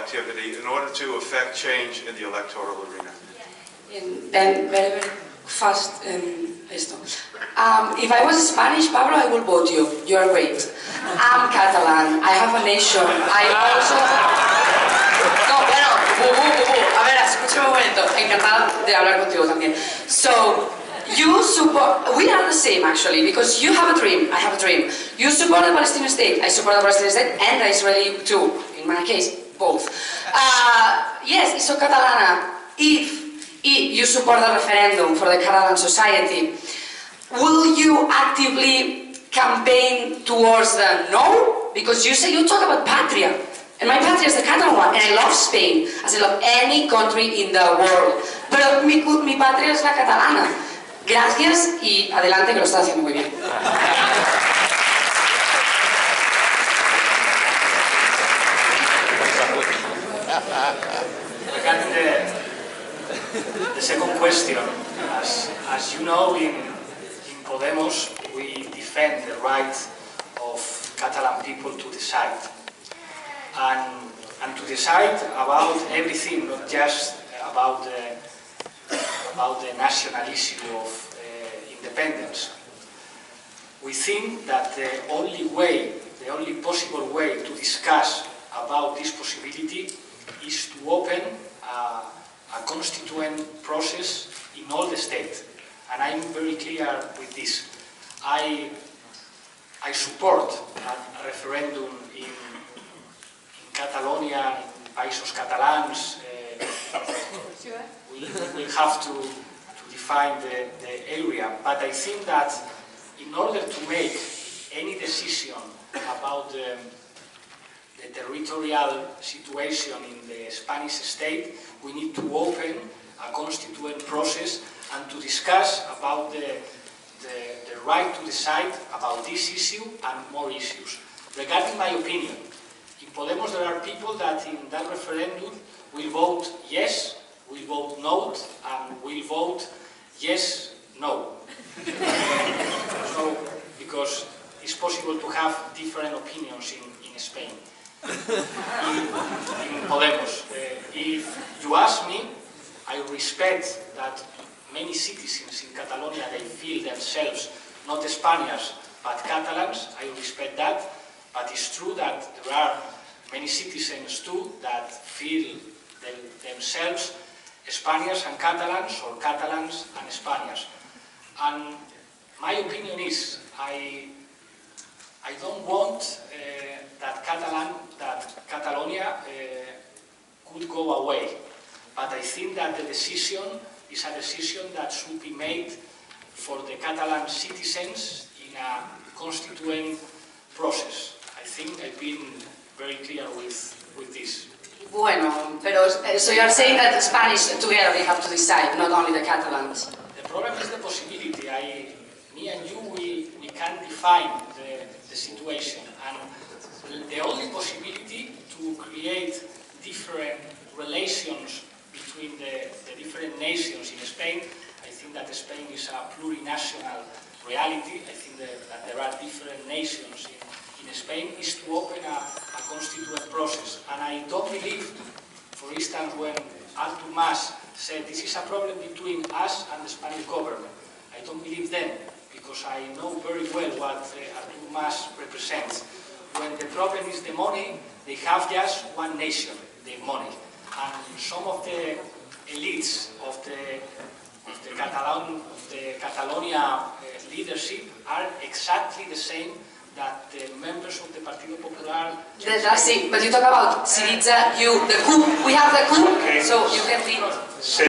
activity in order to affect change in the electoral arena? Then, very fast, esto. If I was Spanish, Pablo, I would vote you. You are great. I'm Catalan. I have a nation. I also... No, bueno, a ver, escúchame un momento. Encantada de hablar contigo también. So, you support... We are the same, actually, because you have a dream. I have a dream. You support the Palestinian state. I support the Palestinian state and the Israeli too. In my case, both. Yes, soy catalana. If you support the referendum for the Catalan society, will you actively campaign towards the no? Because you talk about patria, and my patria is the Catalan one, and I love Spain, as I love any country in the world. Pero mi patria es la catalana. Gracias y adelante, que lo está haciendo muy bien. The second question, as you know, in Podemos we defend the right of Catalan people to decide and to decide about everything, not just about the national issue of independence. We think that the only possible way to discuss about this possibility is to open a constituent process in all the states, and I'm very clear with this. I support a referendum in Catalonia, in Països Catalans. We will have to define the area, but I think that in order to make any decision about the territorial situation in the Spanish state, we need to open a constituent process and to discuss about the right to decide about this issue and more issues. Regarding my opinion, in Podemos there are people that in that referendum will vote yes, will vote no, and will vote yes, no. So, because it's possible to have different opinions in Spain. In Podemos. If you ask me, I respect that many citizens in Catalonia, they feel themselves not Spaniards but Catalans. I respect that, but it's true that there are many citizens too that feel themselves Spaniards and Catalans, or Catalans and Spaniards. And my opinion is, I don't want that Catalonia could go away, but I think that the decision is a decision that should be made for the Catalan citizens in a constituent process. I think I've been very clear with this. Bueno, pero so you are saying that the Spanish together they have to decide, not only the Catalans. The problem is the possibility. Me and you, we can define the situation, and the only possibility to create different relations between the different nations in Spain. I think that Spain is a plurinational reality. I think that there are different nations in Spain, is to open a constituent process. And I don't believe, for instance, when Artur Mas said this is a problem between us and the Spanish government, I don't believe them, because I know very well what Artur Mas represents. When the problem is the money, they have just one nation, the money. And some of the elites of the Catalonia leadership are exactly the same that the members of the Partido Popular... That's it, but you talk about Syriza, the coup, we have the coup, okay. So you can be...